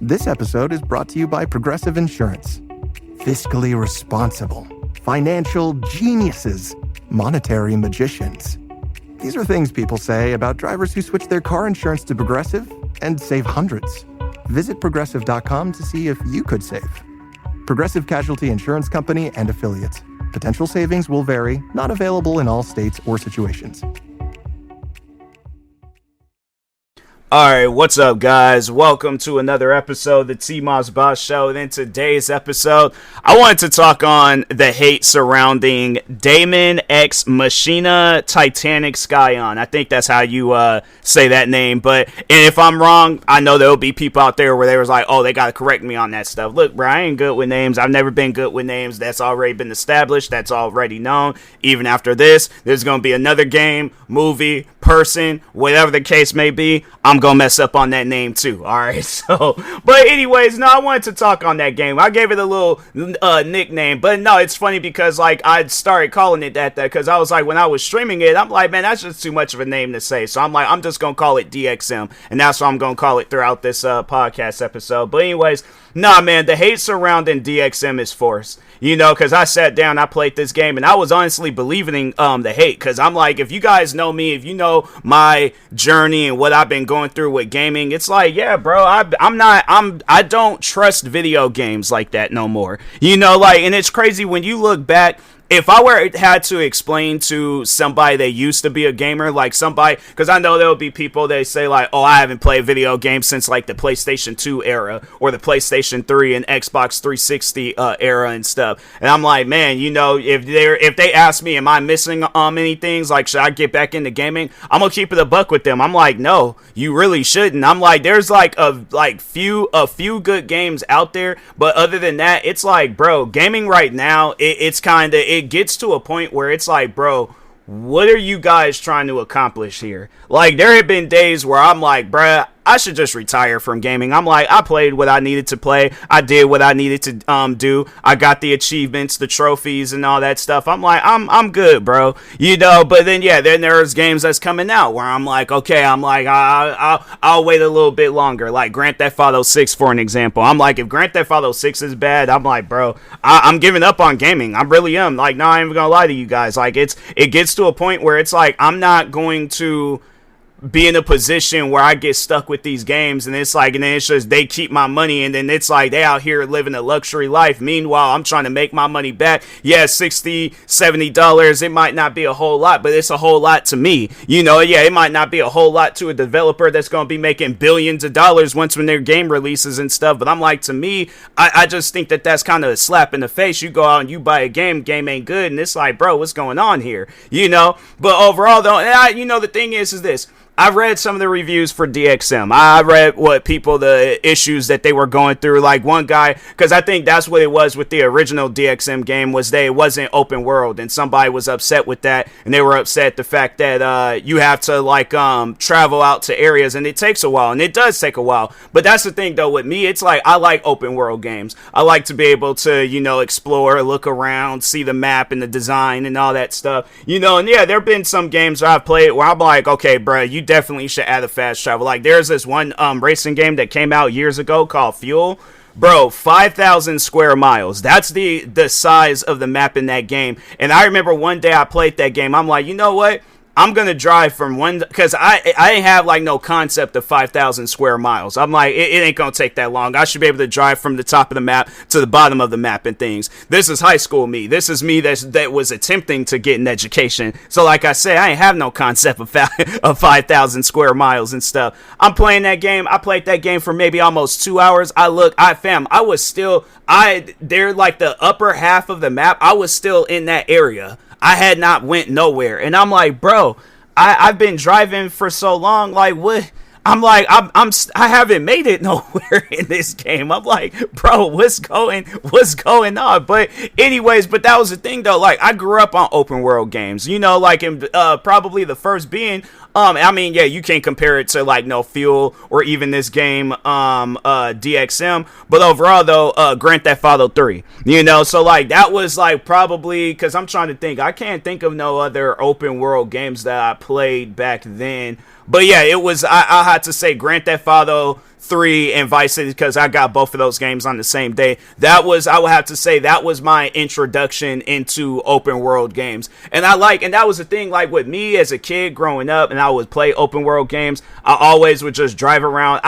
This episode is brought to you by Progressive Insurance. Fiscally responsible, financial geniuses, monetary magicians. These are things people say about drivers who switch their car insurance to Progressive and save hundreds. Visit progressive.com to see if you could save. Progressive Casualty Insurance Company and Affiliates. Potential savings will vary, not available in all states or situations. Alright, what's up guys? Welcome to another episode of the TMossBoss Show. And in today's episode, I wanted to talk on the hate surrounding Daemon x Machina, Titanic, Scion. I think that's how you say that name. But and if I'm wrong, I know there'll be people out there where they was like, oh, they gotta correct me on that stuff. Look, bro, I ain't good with names. I've never been good with names. That's already been established. That's already known. Even after this, there's gonna be another game, movie, person, whatever the case may be. I'm gonna mess up on that name too. Alright, so but anyways, no, I wanted to talk on that game. I gave it a little nickname, but no, it's funny because like I started calling it that because I was like, when I was streaming it, I'm like, man, that's just too much of a name to say. So I'm like, I'm just gonna call it DXM, and that's what I'm gonna call it throughout this podcast episode. But anyways, nah, man, the hate surrounding DXM is forced. You know, because I sat down, I played this game, and I was honestly believing the hate. Because I'm like, if you guys know me, if you know my journey and what I've been going through with gaming, it's like, yeah, bro, I don't trust video games like that no more. You know, like, and it's crazy when you look back. If I had to explain to somebody that used to be a gamer, like somebody, because I know there'll be people that say like, oh, I haven't played video games since like the PlayStation 2 era or the PlayStation 3 and Xbox 360 era and stuff. And I'm like, man, you know, if they ask me, am I missing any things? Like, should I get back into gaming? I'm gonna keep it a buck with them. I'm like, no, you really shouldn't. I'm like, there's like a few good games out there, but other than that, it's like, bro, gaming right now, it's kind of it gets to a point where it's like, bro, what are you guys trying to accomplish here? Like, there have been days where I'm like, bruh, I should just retire from gaming. I'm like, I played what I needed to play. I did what I needed to do. I got the achievements, the trophies, and all that stuff. I'm like, I'm good, bro. You know, but then, yeah, then there's games that's coming out where I'm like, okay, I'm like, I'll wait a little bit longer. Like Grand Theft Auto 6, for an example. I'm like, if Grand Theft Auto 6 is bad, I'm like, bro, I'm giving up on gaming. I really am. Like, no, I ain't even gonna lie to you guys. Like, it gets to a point where it's like, I'm not going to be in a position where I get stuck with these games, and it's like, and then it's just they keep my money, and then it's like they out here living a luxury life. Meanwhile, I'm trying to make my money back. Yeah, $60-$70, it might not be a whole lot, but it's a whole lot to me. You know, yeah, it might not be a whole lot to a developer that's going to be making billions of dollars once when their game releases and stuff. But I'm like, to me, I just think that that's kind of a slap in the face. You go out and you buy a game ain't good, and it's like, bro, what's going on here? You know, but overall though, you know, the thing is this. I read some of the reviews for DXM. I read the issues that they were going through. Like one guy, because I think that's what it was with the original DXM game, was it wasn't open world, and somebody was upset with that, and they were upset the fact that you have to like travel out to areas, and it takes a while, and it does take a while. But that's the thing though with me, it's like I like open world games. I like to be able to, you know, explore, look around, see the map and the design and all that stuff. You know, and yeah, there have been some games I've played where I'm like, okay, bro, you definitely should add a fast travel. Like there's this one racing game that came out years ago called Fuel. Bro, 5,000 square miles. That's the size of the map in that game. And I remember one day I played that game. I'm like, you know what? I'm going to drive from one, because I ain't have like no concept of 5,000 square miles. I'm like, it ain't going to take that long. I should be able to drive from the top of the map to the bottom of the map and things. This is high school me. This is me that was attempting to get an education. So like I said, I ain't have no concept of 5,000 square miles and stuff. I'm playing that game. I played that game for maybe almost 2 hours. They're like the upper half of the map. I was still in that area. I had not went nowhere, and I'm like, bro, I've been driving for so long, like, what? I'm like, I haven't made it nowhere in this game. I'm like, bro, what's going on? But anyways, but that was the thing though. Like, I grew up on open world games, you know, like in probably the first being, I mean, yeah, you can't compare it to like no Fuel or even this game, DXM. But overall though, Grand Theft Auto 3, you know, so like that was like probably, because I'm trying to think, I can't think of no other open world games that I played back then. But yeah, it was, I had to say Grand Theft Auto 3 and Vice City, because I got both of those games on the same day. That was, I would have to say, that was my introduction into open world games. And that was the thing, like with me as a kid growing up, and I would play open world games, I always would just drive around.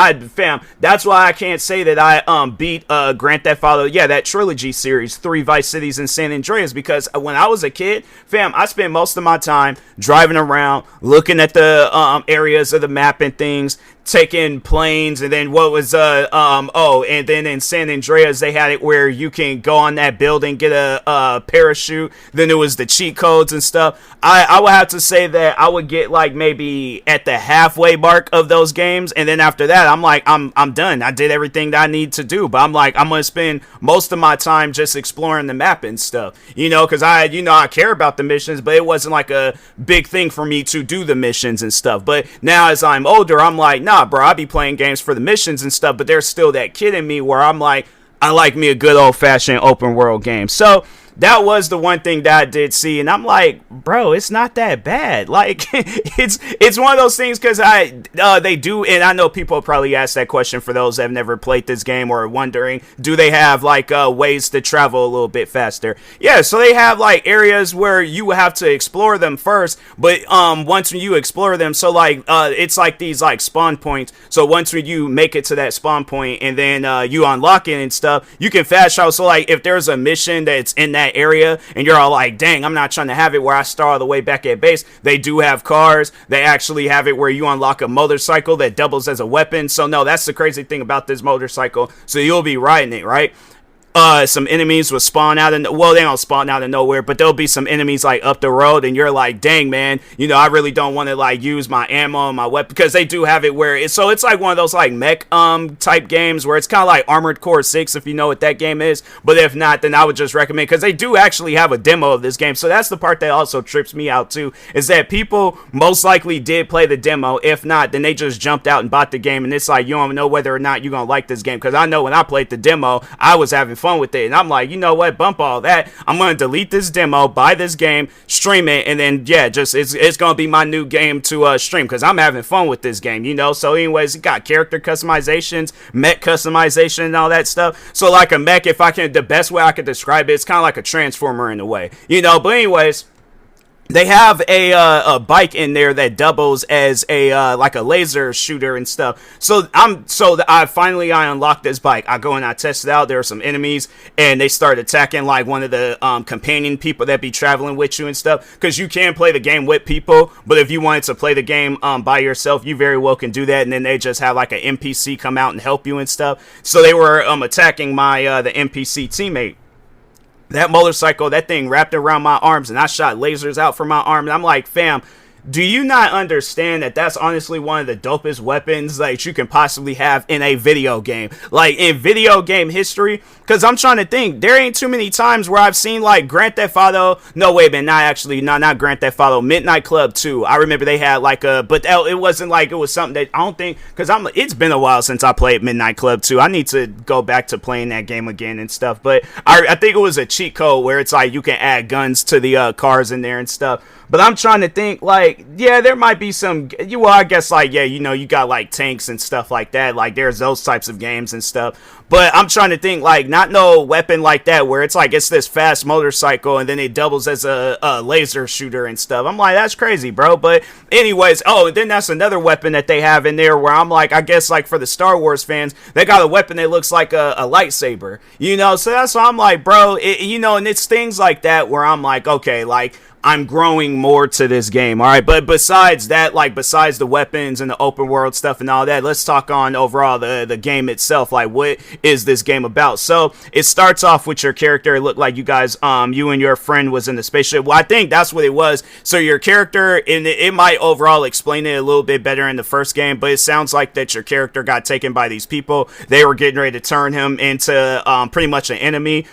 That's why I can't say that I beat Grand Theft Auto, that trilogy series, 3 Vice Cities and San Andreas, because when I was a kid, I spent most of my time driving around, looking at the areas of the map and things, taking planes, and then and then in San Andreas they had it where you can go on that building, get a parachute. Then there was the cheat codes and stuff. I would have to say that I would get like maybe at the halfway mark of those games, and then after that I'm done. I did everything that I need to do, but I'm gonna spend most of my time just exploring the map and stuff, because I care about the missions, but it wasn't like a big thing for me to do the missions and stuff. But now as I'm older, I'm like, nah, bro, I be playing games for the missions and stuff, but there's still that kid in me where I'm like, I like me a good old-fashioned open world game. So that was the one thing that I did see, and I'm like, bro, it's not that bad. Like, it's one of those things, because they do, and I know people probably ask that question for those that have never played this game or wondering, do they have like ways to travel a little bit faster? Yeah, so they have like areas where you have to explore them first, but once you explore them, so like it's like these like spawn points. So once you make it to that spawn point and then you unlock it and stuff, you can fast travel. So like if there's a mission that's in that area and you're all like, dang, I'm not trying to have it where I start all the way back at base, they do have cars. They actually have it where you unlock a motorcycle that doubles as a weapon. So no, that's the crazy thing about this motorcycle. So you'll be riding it, right? Some enemies will spawn out they don't spawn out of nowhere, but there'll be some enemies like up the road, and you're like, dang, man, I really don't want to like use my ammo and my weapon, because they do have it where it's like one of those like mech type games where it's kind of like Armored Core 6, if you know what that game is. But if not, then I would just recommend, because they do actually have a demo of this game. So that's the part that also trips me out too, is that people most likely did play the demo. If not, then they just jumped out and bought the game, and it's like, you don't know whether or not you're gonna like this game, because I know when I played the demo, I was having fun with it, and I'm like, you know what, bump all that, I'm gonna delete this demo, buy this game, stream it, and then it's gonna be my new game to stream, because I'm having fun with this game, So anyways, it got character customizations, mech customization, and all that stuff. So like a mech, the best way I could describe it, it's kind of like a transformer in a way, But anyways, they have a bike in there that doubles as a like a laser shooter and stuff. So I unlocked this bike. I go and I test it out. There are some enemies, and they start attacking like one of the companion people that be traveling with you and stuff. Because you can play the game with people, but if you wanted to play the game by yourself, you very well can do that. And then they just have like an NPC come out and help you and stuff. So they were attacking my the NPC teammate. That motorcycle, that thing wrapped around my arms, and I shot lasers out from my arm. And I'm like, fam, do you not understand that that's honestly one of the dopest weapons that you can possibly have in a video game? Like, in video game history? Because I'm trying to think. There ain't too many times where I've seen, like, Grand Theft Auto. No, wait a minute. Not Grand Theft Auto. Midnight Club 2. I remember they had, like, but it wasn't like it was something that I don't think. Because it's been a while since I played Midnight Club 2. I need to go back to playing that game again and stuff. But I think it was a cheat code where it's like you can add guns to the cars in there and stuff. But I'm trying to think, like, yeah, there might be some, I guess, like, yeah, you got, like, tanks and stuff like that. Like, there's those types of games and stuff. But I'm trying to think, like, not no weapon like that where it's like it's this fast motorcycle and then it doubles as a laser shooter and stuff. I'm like, that's crazy, bro. But anyways, and then that's another weapon that they have in there where I'm like, I guess, like, for the Star Wars fans, they got a weapon that looks like a lightsaber, So that's why I'm like, bro, and it's things like that where I'm like, okay, like, I'm growing more to this game, all right? But besides that, like, besides the weapons and the open world stuff and all that, let's talk on overall the game itself. Like, what is this game about? So it starts off with your character. It looked like you guys, you and your friend was in the spaceship. Well, I think that's what it was. So your character, and it might overall explain it a little bit better in the first game, but it sounds like that your character got taken by these people. They were getting ready to turn him into pretty much an enemy.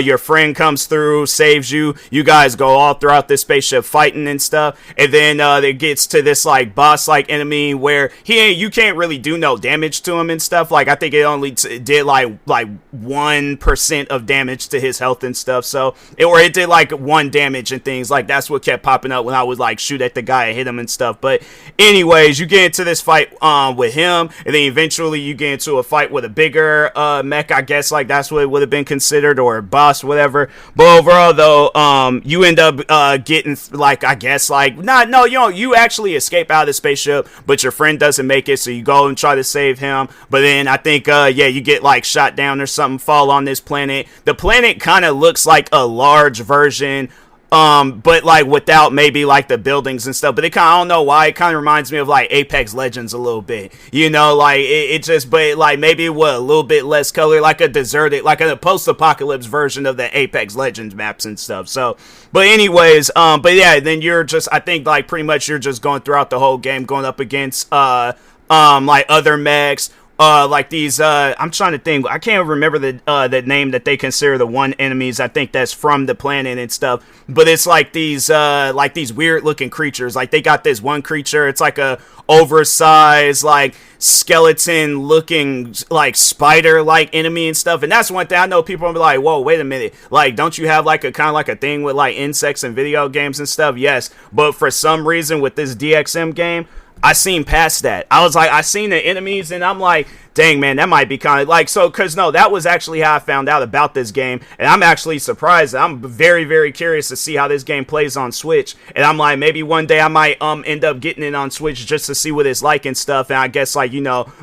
your friend comes through, saves you. You guys go all throughout this spaceship fighting and stuff. And then it gets to this like boss like enemy where you can't really do no damage to him and stuff. Like I think it only did like 1% of damage to his health and stuff. So it did like 1 damage and things like that's what kept popping up when I would like shoot at the guy and hit him and stuff. But anyways, you get into this fight with him, and then eventually you get into a fight with a bigger mech, I guess, like that's what it would have been considered, or boss, whatever. But overall though, you end up getting like, I guess, like you actually escape out of the spaceship, but your friend doesn't make it, so you go and try to save him. But then I think you get like shot down or something, fall on this planet. The planet kind of looks like a large version, but like without maybe like the buildings and stuff. But it kind of, I don't know why, it kind of reminds me of like Apex Legends a little bit, like it just, but like maybe it was a little bit less color, like a deserted, like a post-apocalypse version of the Apex Legends maps and stuff. So but anyways, but yeah, then you're just, I think like pretty much you're just going throughout the whole game going up against like other mechs. Like these, I'm trying to think, I can't remember the name that they consider the one enemies. I think that's from the planet and stuff, but it's like these weird looking creatures. Like they got this one creature, it's like a oversized, like skeleton looking, like spider like enemy and stuff. And that's one thing I know people will be like, whoa, wait a minute, like don't you have like a kind of like a thing with like insects in video games and stuff? Yes, but for some reason with this DXM game, I seen past that. I was like, I seen the enemies and I'm like, dang man, that might be kind of like, so, cause no, that was actually how I found out about this game. And I'm actually surprised. I'm very, very curious to see how this game plays on Switch. And I'm like, maybe one day I might end up getting it on Switch just to see what it's like and stuff. And I guess like,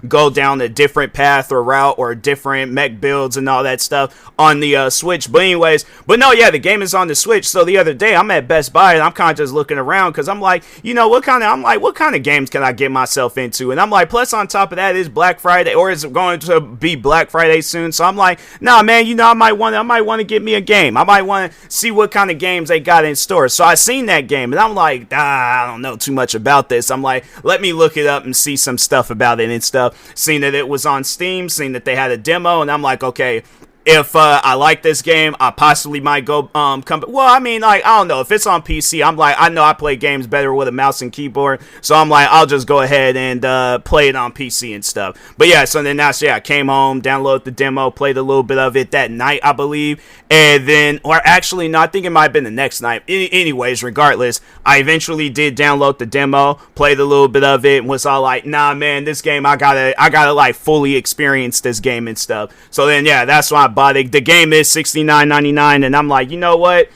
go down a different path or route or different mech builds and all that stuff on the Switch. But anyways, but no, yeah, the game is on the Switch. So the other day I'm at Best Buy and I'm kind of just looking around cause I'm like, what kind of games can I get myself into? And I'm like, plus on top of that is Black Friday, or is it going to be Black Friday soon? So I'm like, nah man, I might want to get me a game. I might want to see what kind of games they got in store. So I seen that game and I'm like, I don't know too much about this. I'm like, let me look it up and see some stuff about it and stuff. Seen that it was on Steam, seen that they had a demo, and I'm like, okay, if I like this game, I possibly might go come. Well, I mean, like, I don't know, if it's on PC, I'm like, I know I play games better with a mouse and keyboard, so I'm like, I'll just go ahead and play it on PC and stuff. But yeah, so then I came home, downloaded the demo, played a little bit of it that night, I believe, and then, or actually, no, I think it might have been the next night. Anyways, regardless, I eventually did download the demo, played a little bit of it, and was all like, nah, man, this game, I gotta like fully experience this game and stuff. So then, yeah, that's why I bought it. The game is $69.99, and I'm like, you know what?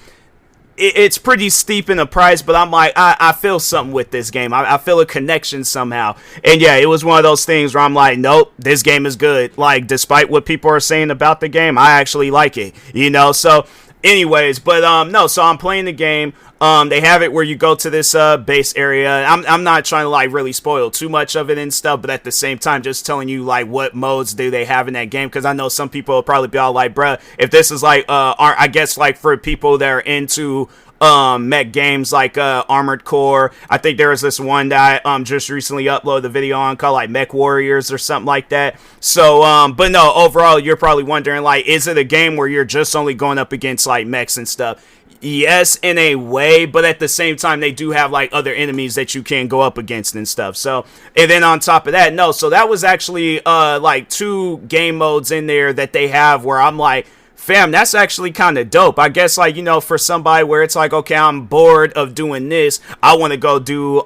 It's pretty steep in the price, but I'm like, I feel something with this game. I feel a connection somehow. And yeah, it was one of those things where I'm like, nope, this game is good. Like, despite what people are saying about the game, I actually like it, So, anyways, but no, so I'm playing the game. They have it where you go to this base area. I'm not trying to like really spoil too much of it and stuff, but at the same time, just telling you like what modes do they have in that game, because I know some people will probably be all like, bruh, if this is like I guess like for people that are into mech games like Armored Core. I think there was this one that I just recently uploaded a video on called like Mech Warriors or something like that. So but no, overall you're probably wondering like, is it a game where you're just only going up against like mechs and stuff? Yes, in a way, but at the same time, they do have like other enemies that you can go up against and stuff. So, and then on top of that, no, so that was actually like 2 game modes in there that they have where I'm like, fam, that's actually kind of dope. I guess like, for somebody where it's like, okay, I'm bored of doing this, I want to go do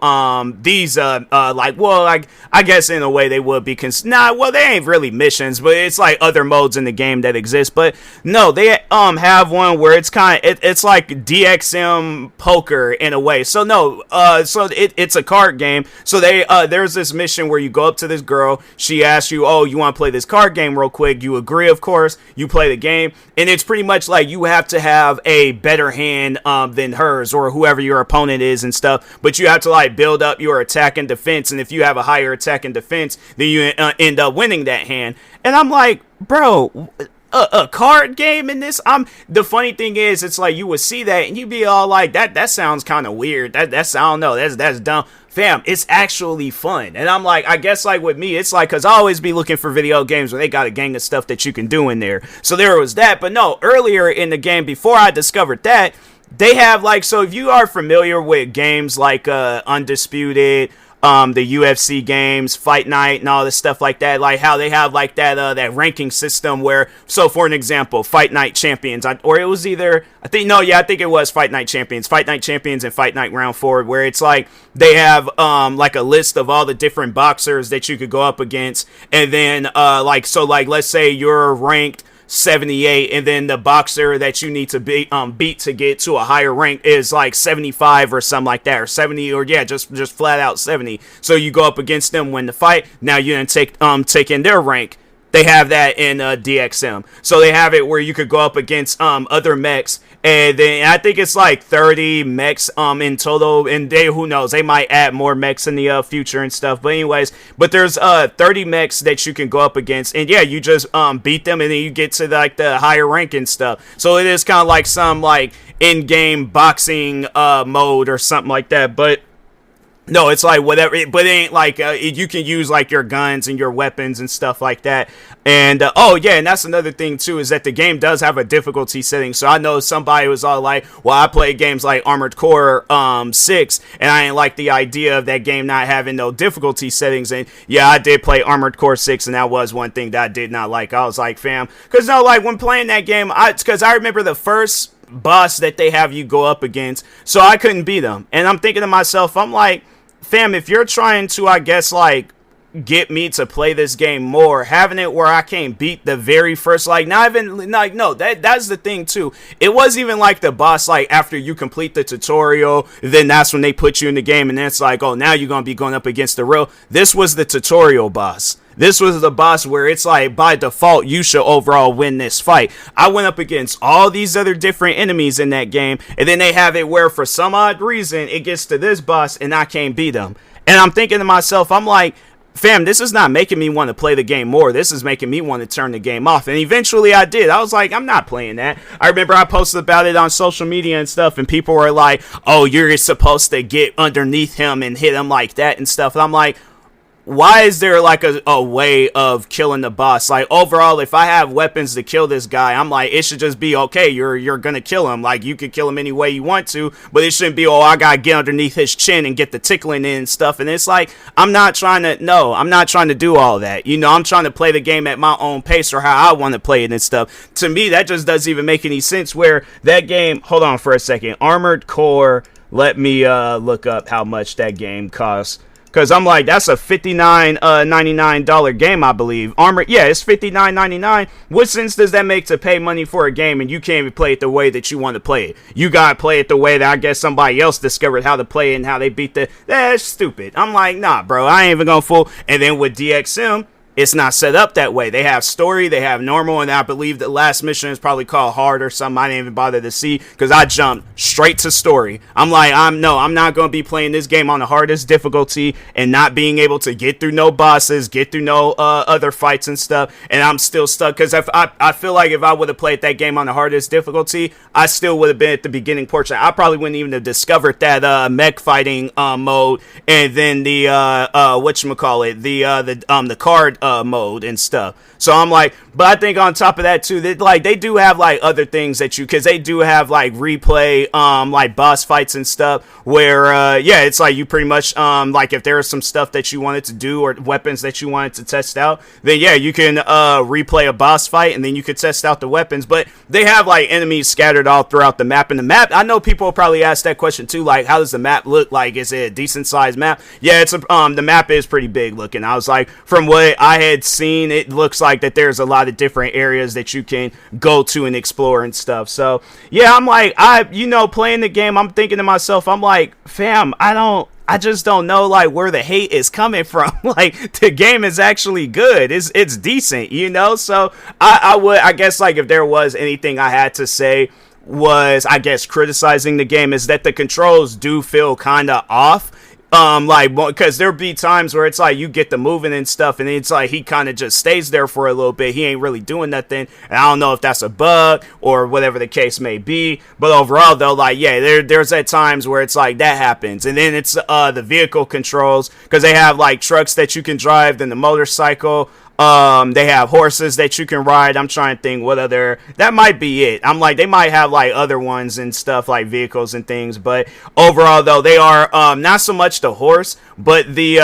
these like, well, like I guess in a way they would be well, they ain't really missions, but it's like other modes in the game that exist. But no, they have one where it's kind of it's like DXM poker in a way. So no, so it's a card game. So they there's this mission where you go up to this girl, she asks you, oh, you want to play this card game real quick? You agree, of course, you play the game. And it's pretty much like you have to have a better hand than hers or whoever your opponent is and stuff. But you have to like build up your attack and defense. And if you have a higher attack and defense, then you end up winning that hand. And I'm like, bro, a card game in this? The funny thing is, it's like you would see that and you'd be all like, that sounds kind of weird. That's I don't know, that's dumb. Fam, it's actually fun. And I'm like, I guess like with me, it's like, cause I always be looking for video games where they got a gang of stuff that you can do in there. So there was that. But no, earlier in the game, before I discovered that, they have like, so if you are familiar with games like Undisputed, the UFC games, Fight Night, and all this stuff like that, like how they have like that ranking system where, so for an example, Fight Night Champions, or it was either, I think it was Fight Night Champions and Fight Night Round 4, where it's like they have like a list of all the different boxers that you could go up against, and then like let's say you're ranked 78, and then the boxer that you need to beat to get to a higher rank is like 75 or something like that, or 70, or yeah, just flat out 70. So you go up against them, win the fight. Now you're gonna take in their rank. They have that in DXM. So they have it where you could go up against other mechs, and then I think it's like 30 mechs in total, and who knows, they might add more mechs in the future and stuff. But anyways, there's 30 mechs that you can go up against, and yeah, you just beat them, and then you get to like the higher rank and stuff. So it is kind of like some like in-game boxing mode or something like that, but no, it's like whatever, but it ain't like you can use like your guns and your weapons and stuff like that. And oh yeah, and that's another thing too, is that the game does have a difficulty setting. So I know somebody was all like, well, I play games like Armored Core 6, and I ain't like the idea of that game not having no difficulty settings. And yeah, I did play Armored Core 6, and that was one thing that I did not like. I was like, fam, because no, like when playing that game, because I remember the first boss that they have you go up against, so I couldn't beat them. And I'm thinking to myself, I'm like, fam, if you're trying to, I guess, like, get me to play this game more, having it where I can't beat the very first, like, not even, like, no, that's the thing, too. It wasn't even like the boss, like, after you complete the tutorial, then that's when they put you in the game, and then it's like, oh, now you're gonna be going up against the real. This was the tutorial boss. This was the boss where it's like, by default, you should overall win this fight. I went up against all these other different enemies in that game, and then they have it where, for some odd reason, it gets to this boss, and I can't beat him. And I'm thinking to myself, I'm like, fam, this is not making me want to play the game more. This is making me want to turn the game off. And eventually I did. I was like, I'm not playing that. I remember I posted about it on social media and stuff, and people were like, oh, you're supposed to get underneath him and hit him like that and stuff. And I'm like, why is there like a way of killing the boss? Like, overall, if I have weapons to kill this guy, I'm like, it should just be, okay, you're gonna kill him. Like, you can kill him any way you want to, but it shouldn't be, oh, I gotta get underneath his chin and get the tickling in and stuff. And it's like, I'm not trying to do all that. You know, I'm trying to play the game at my own pace, or how I want to play it and stuff. To me, that just doesn't even make any sense, where that game, hold on for a second, Armored Core, let me look up how much that game costs. Because I'm like, that's a $59.99 game, I believe. Yeah, it's $59.99. What sense does that make to pay money for a game and you can't even play it the way that you want to play it? You gotta play it the way that I guess somebody else discovered how to play it and how they beat that's stupid. I'm like, nah, bro, I ain't even gonna fool. And then with DXM, it's not set up that way. They have story, they have normal, and I believe the last mission is probably called hard or something. I didn't even bother to see, because I jumped straight to story. I'm like, I'm not going to be playing this game on the hardest difficulty and not being able to get through no bosses, get through no other fights and stuff, and I'm still stuck, because I feel like if I would have played that game on the hardest difficulty, I still would have been at the beginning portion. I probably wouldn't even have discovered that mech fighting mode, and then the whatchamacallit, the card mode and stuff. So I'm like, but I think on top of that too, that like they do have like other things that because they do have like replay like boss fights and stuff where yeah, it's like you pretty much like if there is some stuff that you wanted to do or weapons that you wanted to test out, then yeah, you can replay a boss fight and then you could test out the weapons. But they have like enemies scattered all throughout the map, and the map, I know people will probably ask that question too, like how does the map look like? Is it a decent sized map? Yeah, it's the map is pretty big looking. I was like, from what I had seen, it looks like that there's a lot of different areas that you can go to and explore and stuff. So yeah, I'm like, playing the game, I'm thinking to myself, I'm like, fam, I just don't know like where the hate is coming from. Like the game is actually good. It's decent, so I guess like if there was anything I had to say was, I guess, criticizing the game, is that the controls do feel kind of off. Like, because there'll be times where it's like you get the moving and stuff, and it's like he kind of just stays there for a little bit. He ain't really doing nothing, and I don't know if that's a bug or whatever the case may be. But overall, though, like, yeah, there's at times where it's like that happens, and then it's the vehicle controls, because they have like trucks that you can drive, then the motorcycle. They have horses that you can ride. I'm trying to think what other, that might be it. I'm like, they might have like other ones and stuff, like vehicles and things, but overall though, they are, not so much the horse, but the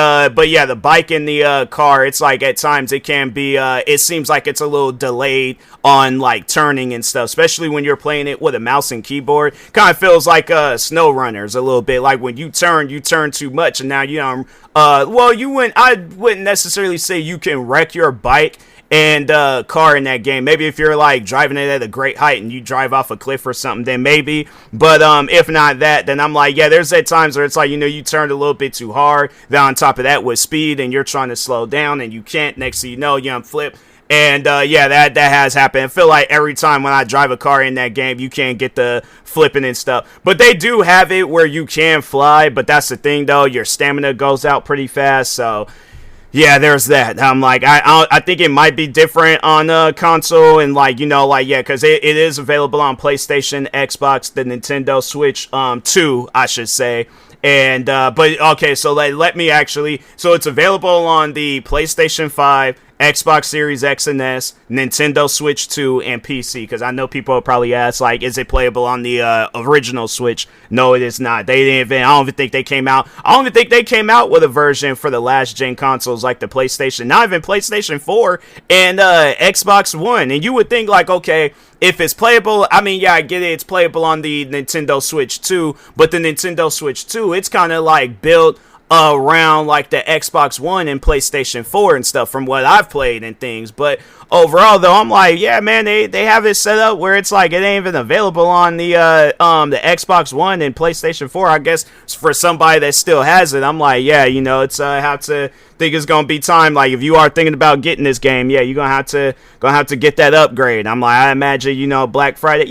bike and the, car, it's like at times it can be, it seems like it's a little delayed on like turning and stuff, especially when you're playing it with a mouse and keyboard. Kind of feels like, snow runners a little bit, like when you turn too much, and now, you know, I wouldn't necessarily say you can wreck your bike and car in that game. Maybe if you're like driving it at a great height and you drive off a cliff or something, then maybe. But if not that, then I'm like, yeah, there's at times where it's like, you know, you turned a little bit too hard. Then on top of that, with speed, and you're trying to slow down and you can't. Next thing you know, you flip. And yeah, that has happened. I feel like every time when I drive a car in that game, you can't get the flipping and stuff. But they do have it where you can fly. But that's the thing, though. Your stamina goes out pretty fast. So yeah, there's that. I'm like, I think it might be different on console, and like, you know, like, yeah, because it is available on PlayStation, Xbox, the Nintendo Switch 2, I should say. And but okay, so let me actually, so it's available on the PlayStation 5, Xbox Series X and S, Nintendo Switch 2, and PC. Because I know people will probably ask, like, is it playable on the original Switch? No, it is not. They didn't even, I don't even think they came out. I don't even think they came out with a version for the last gen consoles like the PlayStation, not even PlayStation 4 and Xbox One. And you would think, like, okay, if it's playable, I mean, yeah, I get it, it's playable on the Nintendo Switch 2, but the Nintendo Switch 2, it's kind of like built around like the Xbox One and PlayStation 4 and stuff from what I've played and things. But overall though, I'm like, yeah, man, they have it set up where it's like it ain't even available on the Xbox One and PlayStation 4. I guess for somebody that still has it, I'm like, yeah, you know, it's have to think it's gonna be time. Like, if you are thinking about getting this game, yeah, you're gonna have to get that upgrade. I'm like, I imagine, you know, Black Friday,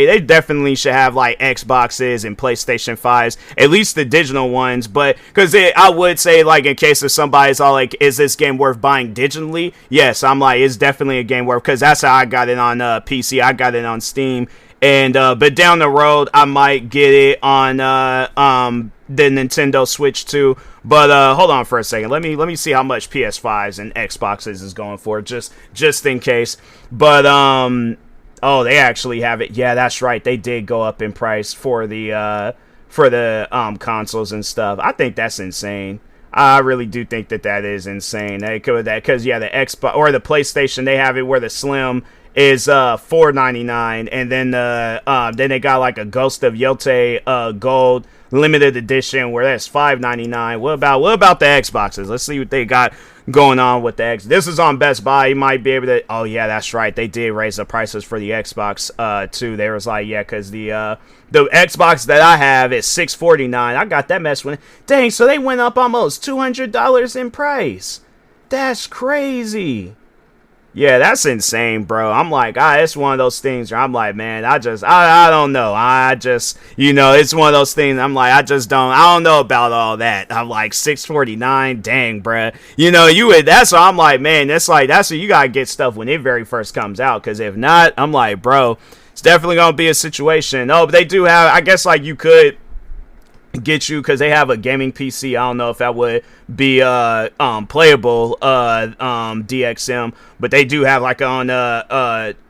they definitely should have like Xboxes and PlayStation 5s, at least the digital ones. But because I would say, like, in case if somebody's all like, is this game worth buying digitally? Yes, I'm like, it's definitely a game worth, because that's how I got it on PC. I got it on Steam. And but down the road, I might get it on the Nintendo Switch 2. But hold on for a second. Let me see how much PS5s and Xboxes is going for, just in case. But oh, they actually have it. Yeah, that's right. They did go up in price for the consoles and stuff. I think that's insane. I really do think that is insane. They could that, because yeah, the Xbox or the PlayStation, they have it where the Slim is $4.99, and then they got like a Ghost of Yote Gold limited edition where that's $5.99. What about the Xboxes? Let's see what they got going on with the X. This is on Best Buy. You might be able to. Oh yeah, that's right. They did raise the prices for the Xbox too. They was like, yeah, because the Xbox that I have is $649. I got that mess with it. Dang, so they went up almost $200 in price. That's crazy. Yeah, that's insane, bro. I'm like, it's one of those things where I'm like, man, I don't know. You know, it's one of those things. I'm like, I don't know about all that. I'm like, $649, dang, bro. You know, that's what I'm like, man, that's what you gotta get stuff when it very first comes out. Because if not, I'm like, bro, it's definitely gonna be a situation. Oh, but they do have, I guess, like, you could get you, because they have a gaming PC. I don't know if that would be playable DXM, but they do have, like, on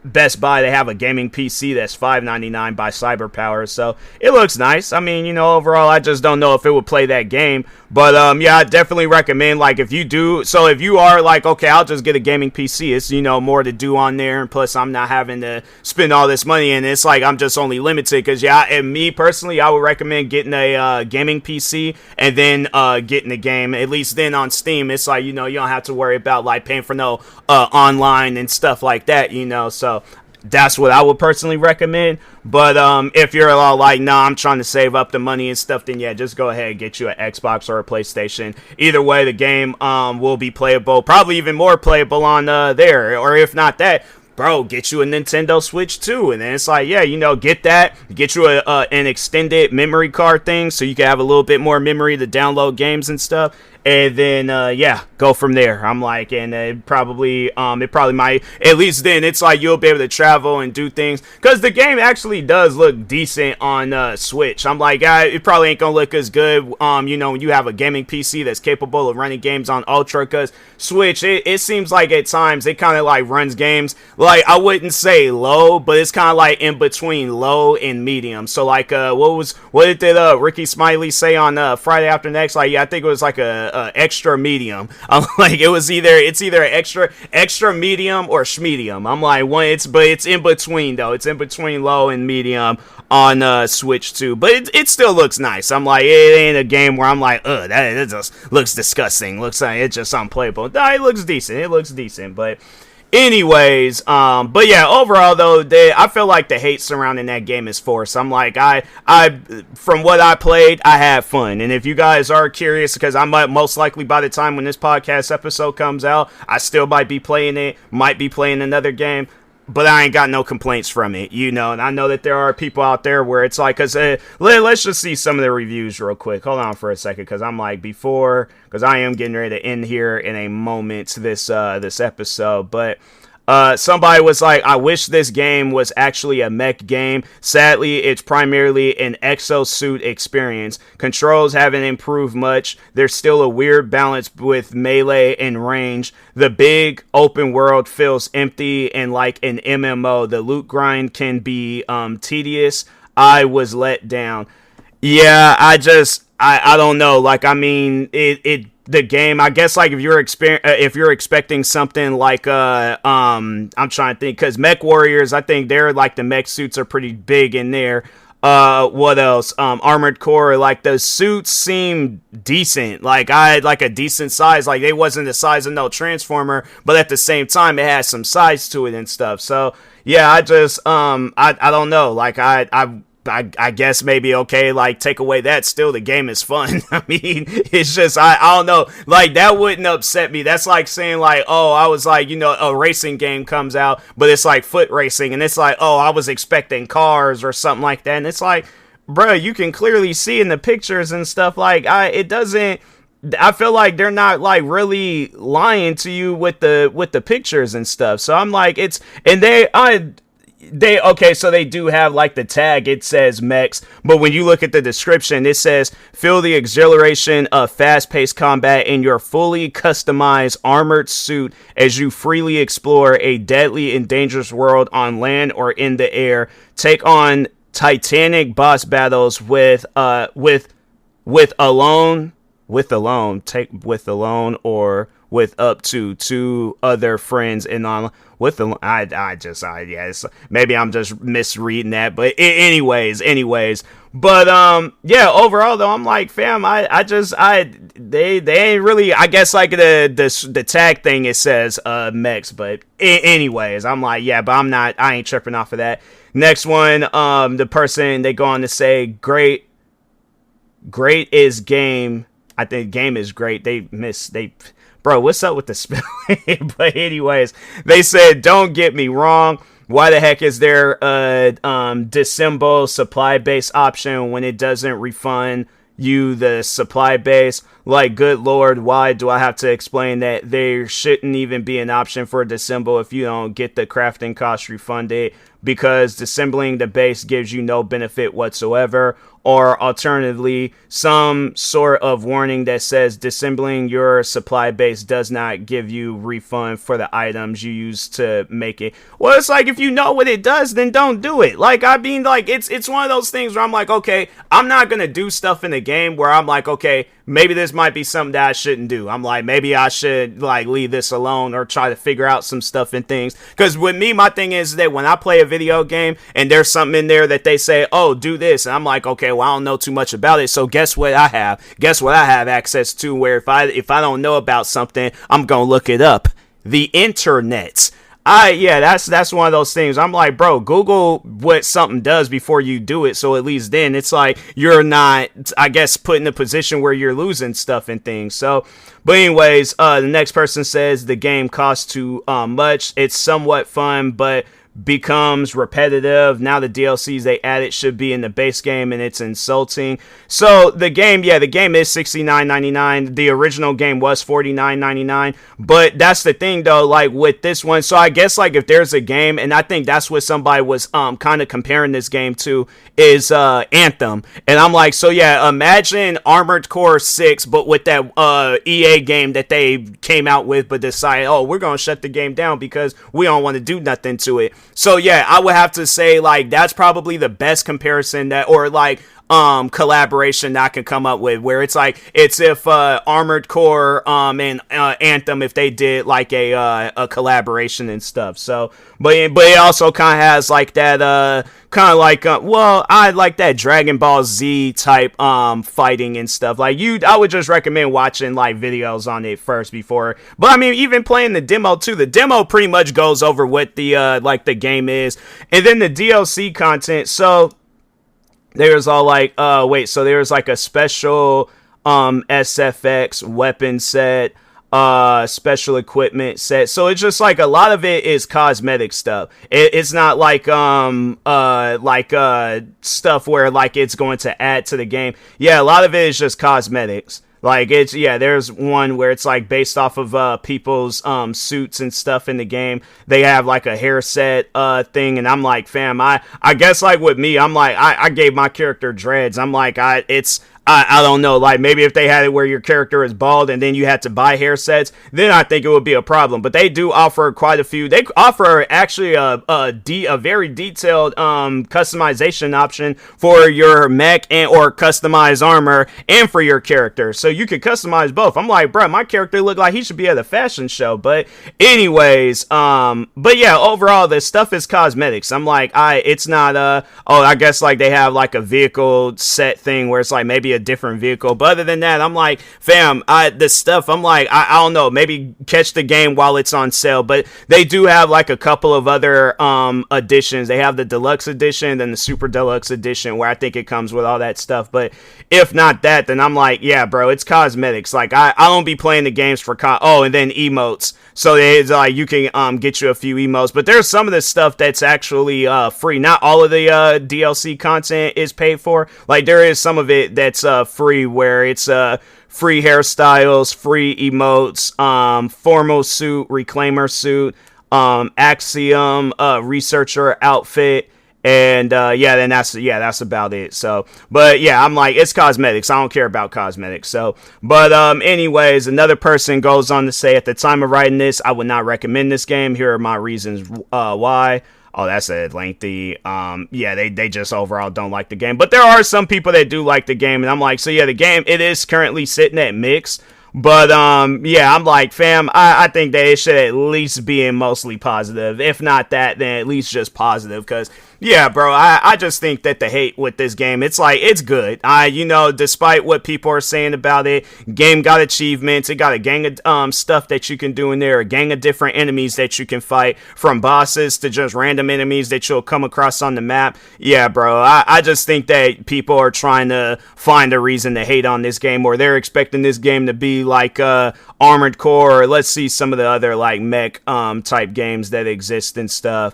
Best Buy, they have a gaming PC that's $5.99 by CyberPower, so it looks nice. I mean, you know, overall, I just don't know if it would play that game, but yeah, I definitely recommend, like, if you are like, okay, I'll just get a gaming PC, it's, you know, more to do on there, and plus I'm not having to spend all this money, and it's like I'm just only limited, because yeah, and me personally, I would recommend getting a gaming PC and then getting the game. At least then on Steam, it's like, you know, you don't have to worry about like paying for no online and stuff like that, you know. So that's what I would personally recommend. But if you're all like, nah, I'm trying to save up the money and stuff, then yeah, just go ahead and get you an Xbox or a PlayStation. Either way, the game will be playable, probably even more playable on there. Or if not that, bro, get you a Nintendo Switch too. And then it's like, yeah, get that, get you an extended memory card thing so you can have a little bit more memory to download games and stuff. And then, go from there. I'm like, and it probably might, at least then it's like you'll be able to travel and do things. Because the game actually does look decent on Switch. I'm like, it probably ain't going to look as good, when you have a gaming PC that's capable of running games on Ultra. Because Switch, it seems like at times it kind of like runs games, like, I wouldn't say low, but it's kind of like in between low and medium. So, like, what did Ricky Smiley say on Friday After Next? Like, yeah, I think it was like a extra medium. I'm like, it's either extra medium or schmedium. I'm like, it's in between though. It's in between low and medium on Switch too. But it still looks nice. I'm like, it ain't a game where I'm like, that just looks disgusting. Looks like it's just unplayable. No, it looks decent. But anyways, but yeah, overall though, I feel like the hate surrounding that game is forced. I'm like, I from what I played, I had fun. And if you guys are curious, because I might most likely by the time when this podcast episode comes out, I still might be playing another game. But I ain't got no complaints from it, and I know that there are people out there where it's like, let's just see some of the reviews real quick. Hold on for a second, because I'm like, because I am getting ready to end here in a moment this episode, but somebody was like, I wish this game was actually a mech game. Sadly, it's primarily an exosuit experience. Controls haven't improved much. There's still a weird balance with melee and range. The big open world feels empty and like an MMO. The loot grind can be tedious. I was let down. Yeah, I don't know. Like, I mean, the game, I guess, like, if you're expecting something like I'm trying to think, because Mech Warriors, I think they're like, the mech suits are pretty big in there. What else? Armored Core, like, the suits seem decent. Like, I had like a decent size. Like, they wasn't the size of no Transformer, but at the same time, it had some size to it and stuff. So yeah, I don't know. Like, I guess maybe, okay, like, take away that, still the game is fun. I mean, it's just, I don't know, like, that wouldn't upset me. That's like saying, like, oh, I was like, a racing game comes out, but it's like foot racing, and it's like, oh, I was expecting cars or something like that, and it's like, bruh, you can clearly see in the pictures and stuff, like, I feel like they're not, like, really lying to you with the pictures and stuff. So I'm like, so they do have, like, the tag, it says mechs, but when you look at the description, it says, feel the exhilaration of fast-paced combat in your fully customized armored suit as you freely explore a deadly and dangerous world on land or in the air. Take on Titanic boss battles with alone or with up to 2 other friends and on with the maybe I'm just misreading that, but anyways, but yeah, overall though, I'm like, fam, they ain't really, I guess, like, the tag thing, it says mechs, but anyways, I'm like, yeah, but I ain't tripping off of that. Next one, the person, they go on to say, great is game. I think game is great. Bro, what's up with the spelling? But anyways, they said, don't get me wrong. Why the heck is there a disassemble supply base option when it doesn't refund you the supply base? Like, good lord, why do I have to explain that there shouldn't even be an option for disassemble if you don't get the crafting cost refunded? Because disassembling the base gives you no benefit whatsoever. Or alternatively, some sort of warning that says disassembling your supply base does not give you refund for the items you use to make it. Well, it's like, if you know what it does, then don't do it. Like, I mean, like, it's one of those things where I'm like, okay, I'm not gonna do stuff in the game where I'm like, okay, maybe this might be something that I shouldn't do. I'm like, maybe I should, like, leave this alone or try to figure out some stuff and things. Because with me, my thing is that when I play a video game and there's something in there that they say, oh, do this, and I'm like, okay, well, I don't know too much about it, so guess what I have? Guess what I have access to, where if I don't know about something, I'm gonna look it up. The internet. That's one of those things. I'm like, bro, Google what something does before you do it, so at least then it's like you're not, I guess, put in a position where you're losing stuff and things. So, but anyways, the next person says the game costs too much. It's somewhat fun, but becomes repetitive. Now the DLCs they added should be in the base game, and it's insulting. So the game is $69.99. The original game was $49.99. But that's the thing though, like with this one. So I guess like if there's a game, and I think that's what somebody was kind of comparing this game to, is Anthem. And I'm like, so yeah, imagine Armored Core 6, but with that EA game that they came out with, but decided, oh, we're gonna shut the game down because we don't want to do nothing to it. So yeah, I would have to say like that's probably the best comparison that, or like collaboration that I can come up with, where it's like it's if Armored Core and Anthem, if they did like a collaboration and stuff. So but it also kind of has like that kind of like well, I like that Dragon Ball Z type fighting and stuff. Like I would just recommend watching like videos on it first before. But I mean, even playing the demo too. The demo pretty much goes over what the like the game is, and then the DLC content. So there's all like so there's like a special SFX weapon set, special equipment set. So it's just like a lot of it is cosmetic stuff. It's not like stuff where like it's going to add to the game. Yeah, a lot of it is just cosmetics. Like it's there's one where it's like based off of people's suits and stuff in the game. They have like a hair set thing, and I'm like, fam, I guess like with me, I'm like I gave my character dreads. I'm like I don't know, like maybe if they had it where your character is bald and then you had to buy hair sets, then I think it would be a problem. But they do offer quite a few. They offer actually a very detailed customization option for your mech and or customized armor and for your character. So you could customize both. I'm like, bro, my character look like he should be at a fashion show. But anyways, but yeah, overall the stuff is cosmetics. I'm like, it's not I guess like they have like a vehicle set thing where it's like maybe a different vehicle, but other than that, I'm like, fam, this stuff, I'm like, I don't know, maybe catch the game while it's on sale. But they do have like a couple of other editions. They have the deluxe edition and the super deluxe edition where I think it comes with all that stuff. But if not that, then I'm like, yeah, bro, it's cosmetics. Like I don't be playing the games for and then emotes. So it's like you can get you a few emotes, but there's some of the stuff that's actually free. Not all of the DLC content is paid for. Like there is some of it that's free, where it's free hairstyles, free emotes, formal suit, reclaimer suit, Axiom researcher outfit, and then that's about it. So, but yeah, I'm like, it's cosmetics. I don't care about cosmetics. So, but anyways, another person goes on to say, at the time of writing this, I would not recommend this game. Here are my reasons why. Oh, that's a lengthy. They just overall don't like the game. But there are some people that do like the game, and I'm like, so yeah, the game, it is currently sitting at mixed. But I'm like, fam, I think that it should at least be in mostly positive. If not that, then at least just positive. Because yeah, bro, I just think that the hate with this game, it's like, it's good. Despite what people are saying about it, game got achievements. It got a gang of stuff that you can do in there, a gang of different enemies that you can fight, from bosses to just random enemies that you'll come across on the map. Yeah, bro, I just think that people are trying to find a reason to hate on this game, or they're expecting this game to be like Armored Core, or let's see some of the other like mech type games that exist and stuff.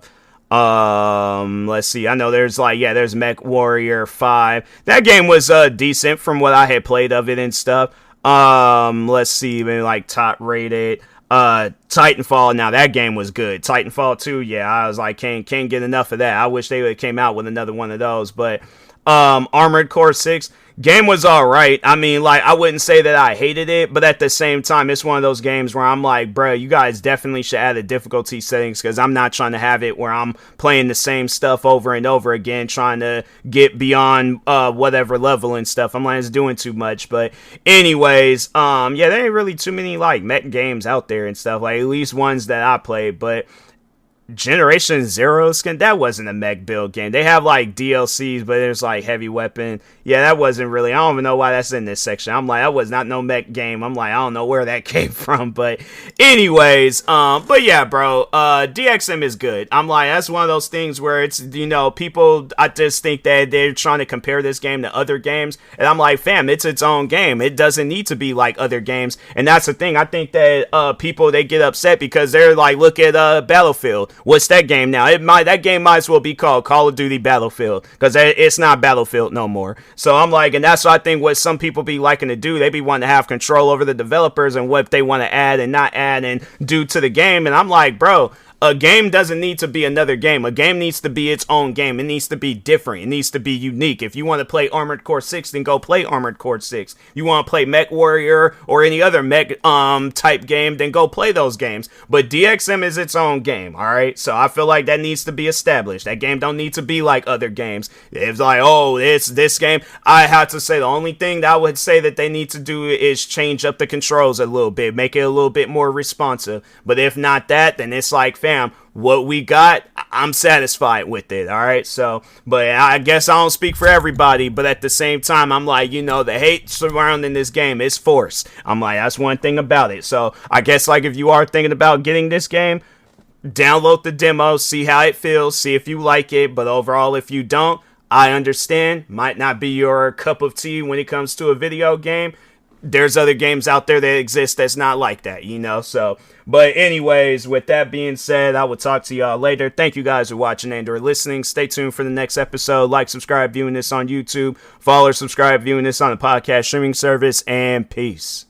Let's see. I know there's Mech Warrior 5. That game was decent from what I had played of it and stuff. Let's see, maybe like top rated. Titanfall. Now that game was good. Titanfall 2. Yeah, I was like, can't get enough of that. I wish they would have came out with another one of those. But Armored Core 6. Game was alright. I mean, like, I wouldn't say that I hated it, but at the same time, it's one of those games where I'm like, bro, you guys definitely should add the difficulty settings, because I'm not trying to have it where I'm playing the same stuff over and over again, trying to get beyond whatever level and stuff. I'm like, it's doing too much. But anyways, there ain't really too many like mech games out there and stuff, like at least ones that I played. But Generation Zero skin, that wasn't a mech build game. They have like DLCs, but there's like heavy weapon. Yeah, that wasn't really, I don't even know why that's in this section. I'm like, that was not no mech game. I'm like, I don't know where that came from. But anyways, but yeah, bro, DXM is good. I'm like, that's one of those things where it's, you know, people, I just think that they're trying to compare this game to other games. And I'm like, fam, it's its own game. It doesn't need to be like other games. And that's the thing. I think that people, they get upset because they're like, look at Battlefield. What's that game now? That game might as well be called Call of Duty Battlefield, because it's not Battlefield no more. So I'm like, and that's what I think what some people be liking to do. They be wanting to have control over the developers and what they want to add and not add and do to the game. And I'm like, bro, a game doesn't need to be another game. A game needs to be its own game. It needs to be different. It needs to be unique. If you want to play Armored Core 6, then go play Armored Core 6. You want to play Mech Warrior or any other mech type game, then go play those games. But DXM is its own game, all right? So I feel like that needs to be established. That game don't need to be like other games. It's like, oh, it's this game. I have to say the only thing that I would say that they need to do is change up the controls a little bit, make it a little bit more responsive. But if not that, then it's like, fam, what we got, I'm satisfied with it, all right? So, but I guess I don't speak for everybody, but at the same time, I'm like, you know, the hate surrounding this game is forced. I'm like, that's one thing about it. So I guess, like, if you are thinking about getting this game, download the demo, see how it feels, see if you like it. But overall, if you don't, I understand. Might not be your cup of tea when it comes to a video game. There's other games out there that exist that's not like that, you know? So, but anyways, with that being said, I will talk to y'all later. Thank you guys for watching and or listening. Stay tuned for the next episode. Like, subscribe, viewing this on YouTube. Follow or subscribe, viewing this on the podcast streaming service. And peace.